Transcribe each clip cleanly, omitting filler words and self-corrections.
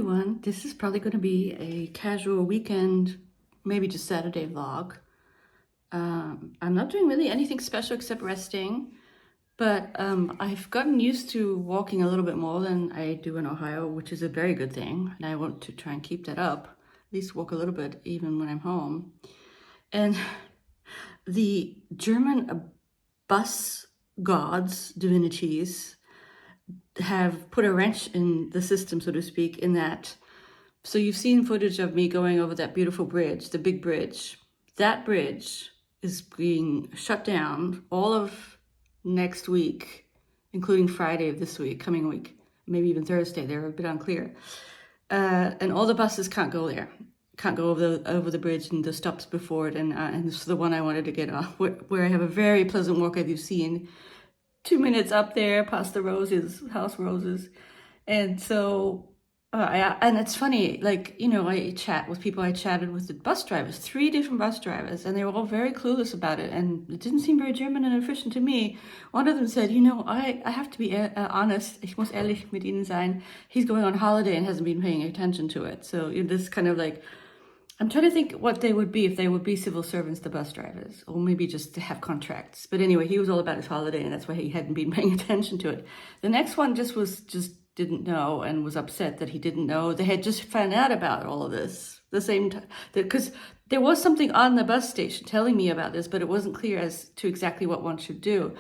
everyone. This is probably going to be a casual weekend, maybe just Saturday vlog. I'm not doing really anything special except resting, but I've gotten used to walking a little bit more than I do in Ohio, which is a very good thing. And I want to try and keep that up, at least walk a little bit even when I'm home. And the German bus gods, divinities, have put a wrench in the system, so to speak, in that. So you've seen footage of me going over that beautiful bridge, the big bridge. That bridge is being shut down all of next week, including Friday of this week, coming week, maybe even Thursday. They're a bit unclear. And all the buses can't go there, can't go over the bridge and the stops before it. And this is the one I wanted to get off, where I have a very pleasant walk, as you've seen. 2 minutes up there past the roses, house roses. And so, and it's funny, like, you know, I chat with people. I chatted with the bus drivers, 3 different bus drivers, and they were all very clueless about it. And it didn't seem very German and efficient to me. One of them said, you know, I have to be honest, ich muss ehrlich mit Ihnen sein. He's going on holiday and hasn't been paying attention to it. So this kind of like, I'm trying to think what they would be if they would be civil servants, the bus drivers, or maybe just to have contracts. But anyway, he was all about his holiday, and that's why he hadn't been paying attention to it. The next one just didn't know and was upset that he didn't know. They had just found out about all of this the same time, because there was something on the bus station telling me about this, but it wasn't clear as to exactly what one should do.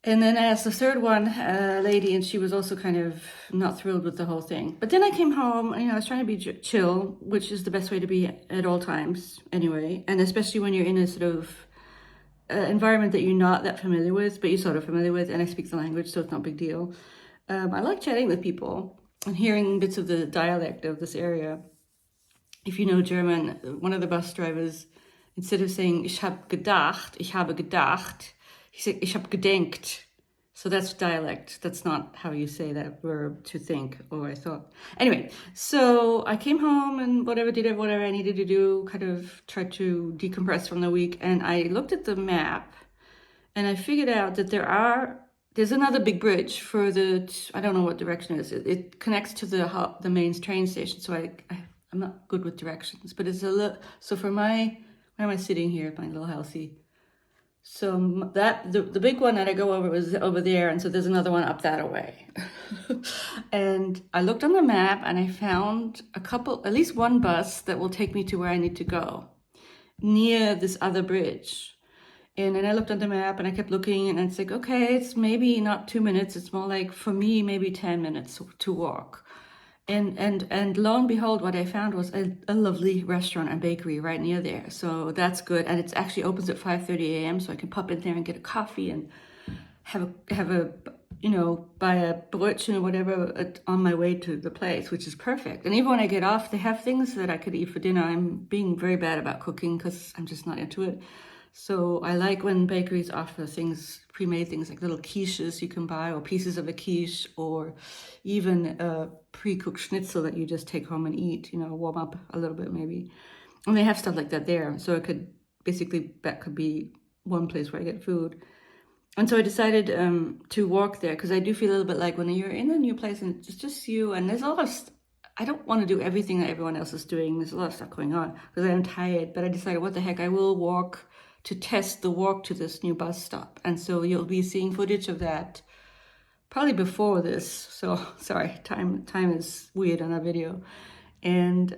And then I asked the third one, lady, and she was also kind of not thrilled with the whole thing. But then I came home, and, you know, I was trying to be chill, which is the best way to be at all times anyway. And especially when you're in a sort of environment that you're not that familiar with, but you're sort of familiar with, and I speak the language, so it's not a big deal. I like chatting with people and hearing bits of the dialect of this area. If you know German, one of the bus drivers, instead of saying, ich habe gedacht, he said, ich habe gedenkt. So that's dialect. That's not how you say that verb, to think, or I thought. Anyway, so I came home and did whatever I needed to do, kind of tried to decompress from the week. And I looked at the map and I figured out that there's another big bridge further, I don't know what direction it is. It connects to the main train station. So I'm not good with directions, but it's so for where am I sitting here, my little housey? So the big one that I go over was over there, and so there's another one up that way. And I looked on the map and I found at least one bus that will take me to where I need to go, near this other bridge. And then I looked on the map and I kept looking, and it's like, okay, it's maybe not 2 minutes. It's more like, for me, maybe 10 minutes to walk. And lo and behold, what I found was a lovely restaurant and bakery right near there. So that's good. And it actually opens at 5:30 a.m. So I can pop in there and get a coffee and have a you know, buy a brötchen or whatever on my way to the place, which is perfect. And even when I get off, they have things that I could eat for dinner. I'm being very bad about cooking because I'm just not into it. So I like when bakeries offer things, pre-made things like little quiches you can buy, or pieces of a quiche, or even a pre-cooked schnitzel that you just take home and eat, you know, warm up a little bit maybe. And they have stuff like that there. So that could be one place where I get food. And so I decided to walk there, because I do feel a little bit like when you're in a new place and it's just you, and there's a lot of I don't want to do everything that everyone else is doing. There's a lot of stuff going on because I'm tired, but I decided, what the heck, I will walk to test the walk to this new bus stop. And so you'll be seeing footage of that probably before this. So sorry, time is weird on our video. And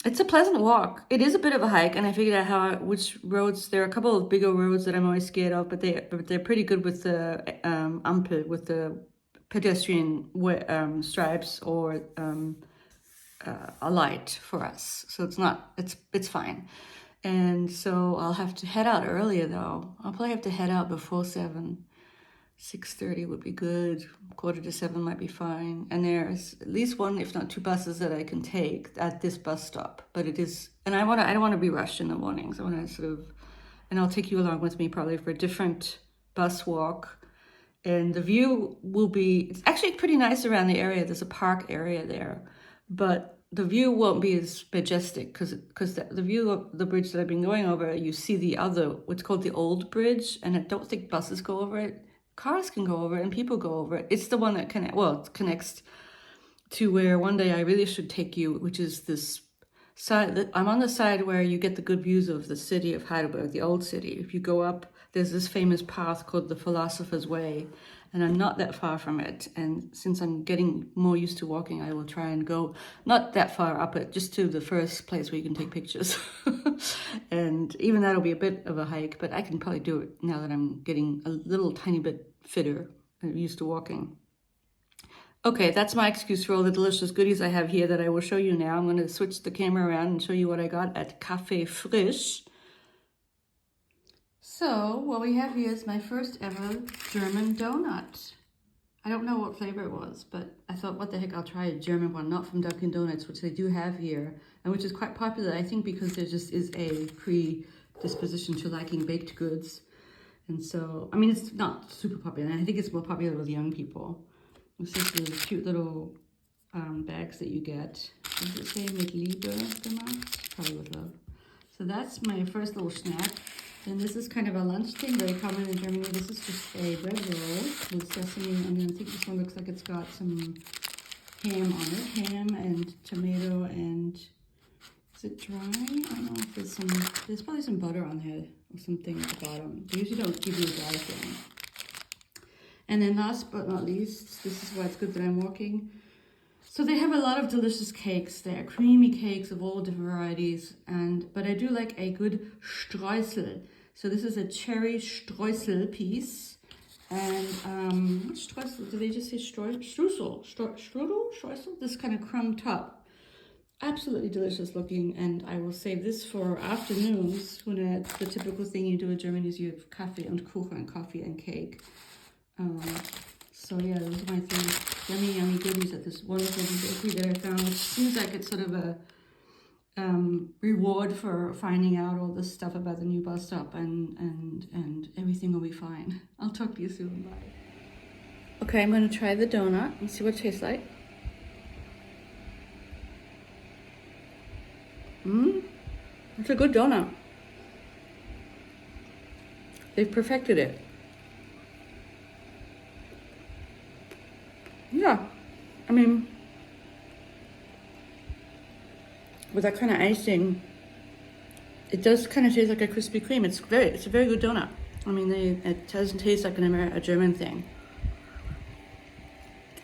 it's a pleasant walk. It is a bit of a hike, and I figured out which roads. There are a couple of bigger roads that I'm always scared of, but they're pretty good with the Ampel, with the pedestrian stripes, or a light for us. So it's fine. And so I'll have to head out earlier, though. I'll probably have to head out before 7. 6:30 would be good. 6:45 might be fine. And there's at least one, if not 2 buses that I can take at this bus stop. But it is, and I don't want to be rushed in the mornings. I want to and I'll take you along with me probably for a different bus walk. And the view it's actually pretty nice around the area. There's a park area there, but the view won't be as majestic because the view of the bridge that I've been going over, you see what's called the old bridge, and I don't think buses go over it. Cars can go over it and people go over it. It's the one that connects to where one day I really should take you, which is this side. I'm on the side where you get the good views of the city of Heidelberg, the old city. If you go up, there's this famous path called the Philosopher's Way, and I'm not that far from it. And since I'm getting more used to walking, I will try and go not that far up it, just to the first place where you can take pictures. And even that'll be a bit of a hike, but I can probably do it now that I'm getting a little tiny bit fitter and used to walking. Okay, that's my excuse for all the delicious goodies I have here that I will show you now. I'm going to switch the camera around and show you what I got at Café Frisch. So, what we have here is my first ever German donut. I don't know what flavor it was, but I thought, what the heck, I'll try a German one, not from Dunkin' Donuts, which they do have here, and which is quite popular, I think, because there just is a predisposition to liking baked goods. And so, I mean, it's not super popular, and I think it's more popular with young people. This is the cute little bags that you get. Does it say mit Liebe gemacht? Probably with love. So that's my first little snack. And this is kind of a lunch thing, very common in Germany. This is just a bread roll with sesame. I mean, I think this one looks like it's got some ham on it. Ham and tomato and, is it dry? I don't know if there's probably some butter on there or something at the bottom. They usually don't give you a dry thing. And then last but not least, this is why it's good that I'm walking. So they have a lot of delicious cakes. They are creamy cakes of all different varieties. But I do like a good Streusel. So this is a cherry Streusel piece. And Streusel, do they just say Streusel? Streusel? This kind of crumb top. Absolutely delicious looking. And I will save this for afternoons when the typical thing you do in Germany is you have Kaffee und Kuchen, coffee and cake. So yeah, those are my three yummy goodies at this wonderful bakery that I found, which seems like it's sort of a reward for finding out all this stuff about the new bus stop, and everything will be fine. I'll talk to you soon. Bye. Okay, I'm going to try the donut and see what it tastes like. It's a good donut. They've perfected it. Yeah, I mean, with that kind of icing, it does kind of taste like a Krispy Kreme. It's a very good donut. I mean, it doesn't taste like a German thing.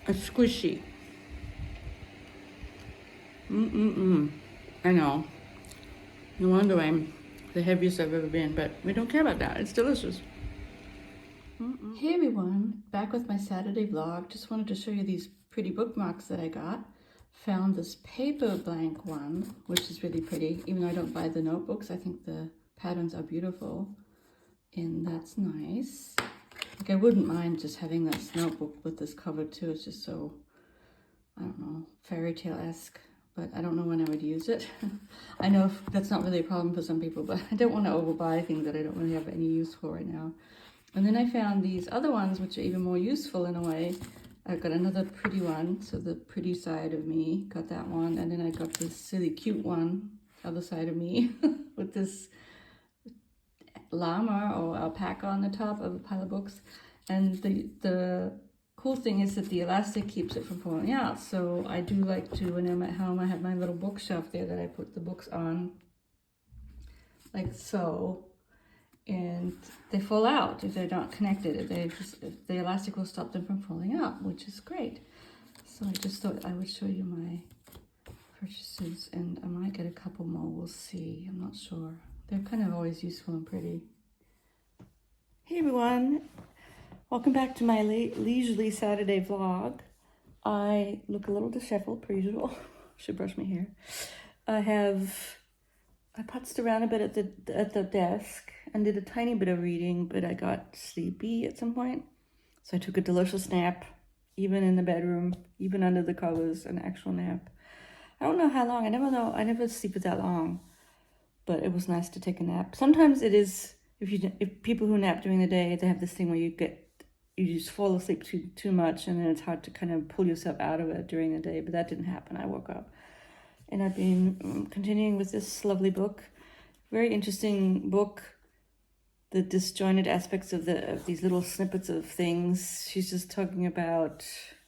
It's squishy. I know. No wonder I'm the heaviest I've ever been, but we don't care about that. It's delicious. Hey everyone, back with my Saturday vlog. Just wanted to show you these pretty bookmarks that I got. Found this paper blank one, which is really pretty. Even though I don't buy the notebooks, I think the patterns are beautiful. And that's nice. Like, I wouldn't mind just having this notebook with this cover too. It's just so, I don't know, fairy tale-esque. But I don't know when I would use it. I know that's not really a problem for some people, but I don't want to overbuy things that I don't really have any use for right now. And then I found these other ones, which are even more useful in a way. I've got another pretty one, so the pretty side of me, got that one. And then I got this silly cute one, other side of me, with this llama or alpaca on the top of a pile of books. And the cool thing is that the elastic keeps it from falling out. So I do like to, when I'm at home, I have my little bookshelf there that I put the books on, like so. And they fall out if they're not connected. The elastic will stop them from falling out, which is great. So I just thought I would show you my purchases, and I might get a couple more. We'll see. I'm not sure. They're kind of always useful and pretty. Hey everyone, welcome back to my leisurely Saturday vlog. I look a little disheveled per usual. Should brush my hair. I putzed around a bit at the desk and did a tiny bit of reading, but I got sleepy at some point. So I took a delicious nap, even in the bedroom, even under the covers, an actual nap. I don't know how long. I never sleep that long, but it was nice to take a nap. Sometimes it is, if people who nap during the day, they have this thing where you just fall asleep too much, and then it's hard to kind of pull yourself out of it during the day, but that didn't happen. I woke up. And I've been continuing with this lovely book. Very interesting book. The disjointed aspects of these little snippets of things. She's just talking about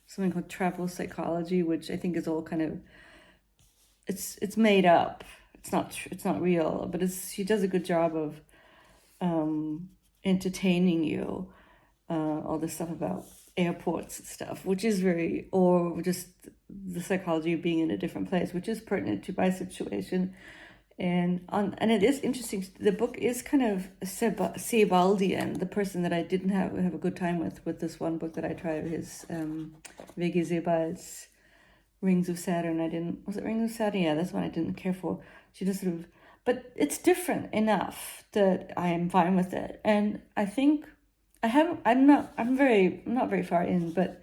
something called travel psychology, which I think is all kind of, it's made up. It's not real, but she does a good job of entertaining you. All this stuff about airports and stuff, which is or just the psychology of being in a different place, which is pertinent to my situation. And it is interesting. The book is kind of Sebaldian, the person that I didn't have a good time with this one book that I tried, his Vegi Sebald's Rings of Saturn. Was it Rings of Saturn? Yeah, that's one I didn't care for. She just sort of, but it's different enough that I am fine with it. And I think I'm not very far in, but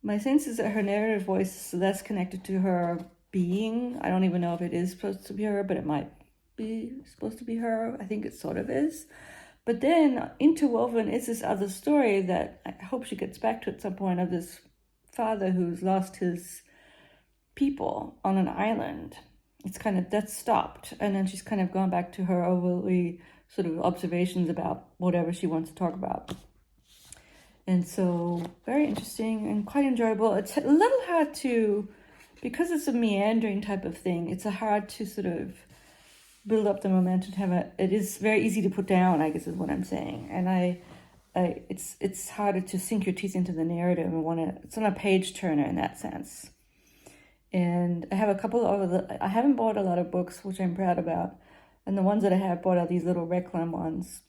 my sense is that her narrative voice is less connected to her being. I don't even know if it is supposed to be her, but it might be supposed to be her. I think it sort of is. But then interwoven is this other story that I hope she gets back to at some point, of this father who's lost his people on an island. It's kind of, that's stopped. And then she's kind of gone back to her overly sort of observations about whatever she wants to talk about. And so very interesting and quite enjoyable. It's a little hard to, because it's a meandering type of thing, it's hard to sort of build up the momentum to have it is very easy to put down, I guess is what I'm saying. And it's harder to sink your teeth into the narrative and it's not a page turner in that sense. And I have I haven't bought a lot of books, which I'm proud about. And the ones that I have bought are these little Reclam ones,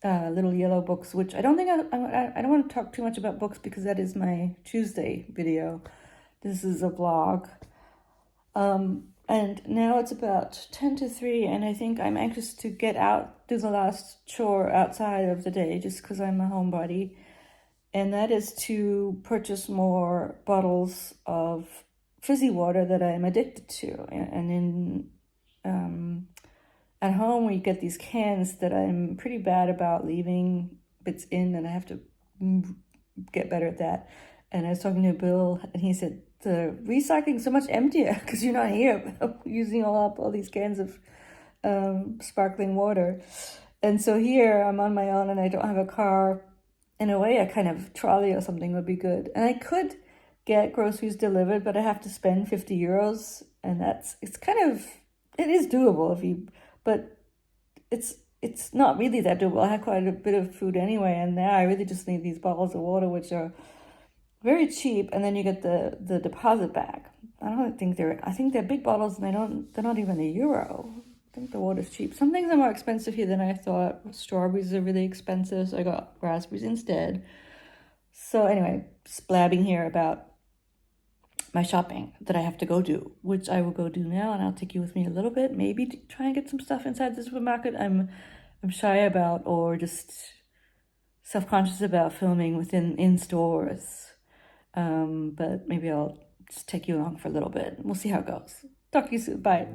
little yellow books, which I don't think I don't want to talk too much about books because that is my Tuesday video. This is a vlog. And now it's about 10 to 3, and I think I'm anxious to get out, do the last chore outside of the day, just because I'm a homebody. And that is to purchase more bottles of fizzy water that I'm addicted to. And at home we get these cans that I'm pretty bad about leaving bits in, and I have to get better at that. And I was talking to Bill, and he said, the recycling's so much emptier because you're not here using all these cans of sparkling water. And so here I'm on my own and I don't have a car. In a way, a kind of trolley or something would be good. And I could get groceries delivered, but I have to spend 50 euros. And it is doable but it's not really that doable. I have quite a bit of food anyway. And now I really just need these bottles of water, which are very cheap, and then you get the deposit back. I think they're big bottles, and they're not even €1. I think the water's cheap. Some things are more expensive here than I thought. Strawberries are really expensive, so I got raspberries instead. So anyway, just blabbing here about my shopping that I have to go do, which I will go do now, and I'll take you with me a little bit. Maybe to try and get some stuff inside the supermarket I'm shy about, or just self-conscious about filming in stores. But maybe I'll just take you along for a little bit. We'll see how it goes. Talk to you soon. Bye.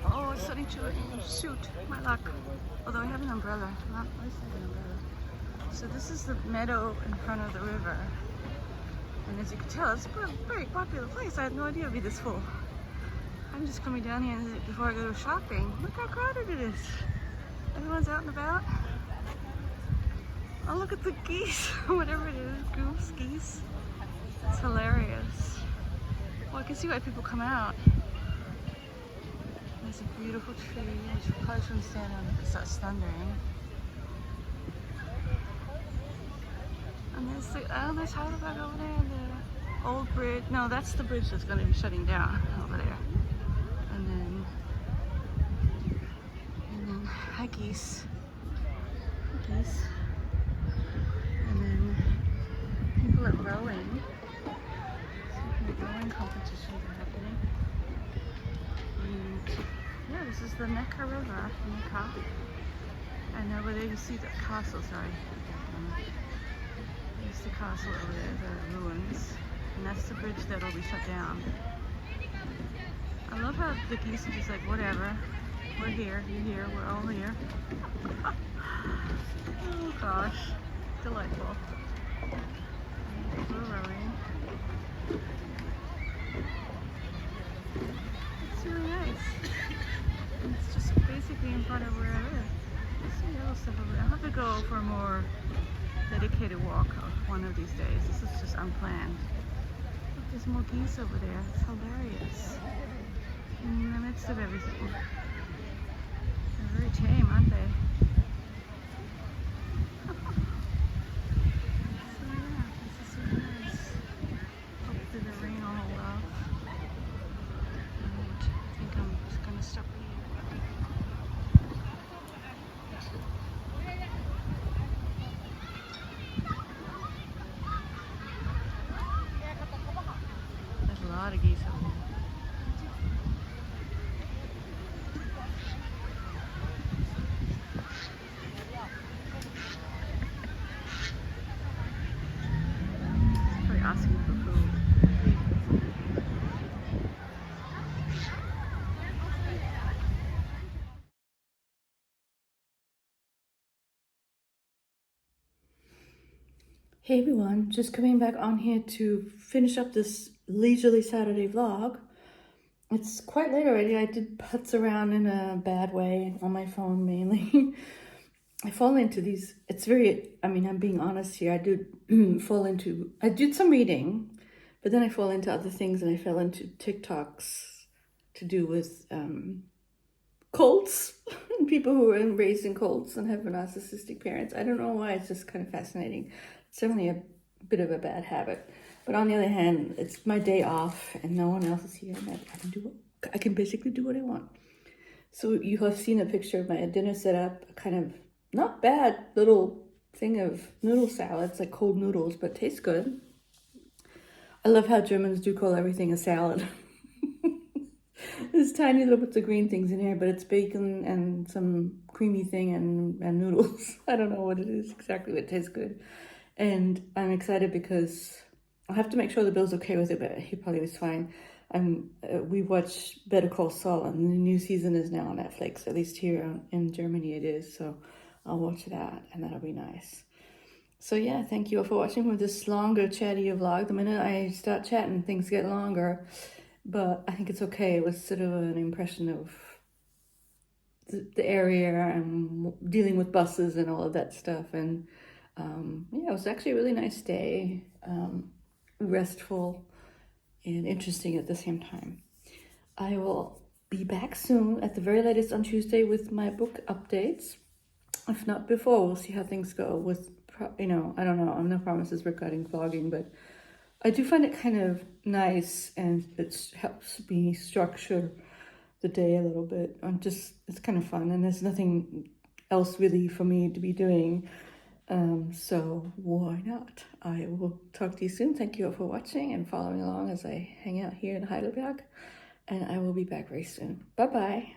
Oh, it's starting to shoot my luck. Although I have an umbrella. Not an umbrella. So this is the meadow in front of the river. And as you can tell, it's a very popular place. I had no idea it would be this full. I'm just coming down here before I go shopping. Look how crowded it is. Everyone's out and about. Oh, look at the geese. Whatever it is. Goose, geese. It's hilarious. Well, I can see why people come out. There's a beautiful tree, which you probably shouldn't stand on because it starts thundering. And there's Heidelberg over there, the old bridge. No, that's the bridge that's going to be shutting down over there. And then hi geese. Hi geese. And then people are rowing. So rowing competitions are happening. And yeah, this is the Neckar River, Neckar. And over there you see the castle, sorry. There's the castle over there, the ruins. And that's the bridge that'll be shut down. I love how the geese are just like, whatever. We're here, you're here, we're all here. Oh gosh, delightful. We're rowing. It's really nice. And it's just basically in front of where I live. There's some yellow stuff over there. I'll have to go for a more dedicated walk one of these days. This is just unplanned. Look, there's more geese over there. It's hilarious. In the midst of everything. They're very tame, aren't they? So yeah, this is really nice. Hopefully the rain will hold off. And I think I'm just gonna stop here. There's a lot of geese over there. Asking for food. Hey everyone, just coming back on here to finish up this leisurely Saturday vlog. It's quite late already. I did putz around in a bad way on my phone mainly. I fall into these, it's very, I mean, I'm being honest here. I do fall into, I did some reading, but then I fall into other things and I fell into TikToks to do with cults and people who are raised in cults and have narcissistic parents. I don't know why, it's just kind of fascinating. It's certainly a bit of a bad habit. But on the other hand, it's my day off and no one else is here and I can basically do what I want. So you have seen a picture of my dinner setup, kind of not bad little thing of noodle salads, like cold noodles, but tastes good. I love how Germans do call everything a salad. There's tiny little bits of green things in here, but it's bacon and some creamy thing and noodles. I don't know what it is exactly, but it tastes good. And I'm excited because I'll have to make sure the Bill's okay with it, but he probably was fine. We watched Better Call Saul, and the new season is now on Netflix. At least here in Germany it is, so I'll watch that, and that'll be nice. So yeah, thank you all for watching with this longer, chattier vlog. The minute I start chatting, things get longer, but I think it's okay. It was sort of an impression of the area and dealing with buses and all of that stuff. And yeah, it was actually a really nice day, restful and interesting at the same time. I will be back soon, at the very latest on Tuesday, with my book updates. If not before, we'll see how things go with, I don't know, I'm no promises regarding vlogging, but I do find it kind of nice and it helps me structure the day a little bit. It's kind of fun and there's nothing else really for me to be doing. So why not? I will talk to you soon. Thank you all for watching and following along as I hang out here in Heidelberg, and I will be back very soon. Bye-bye.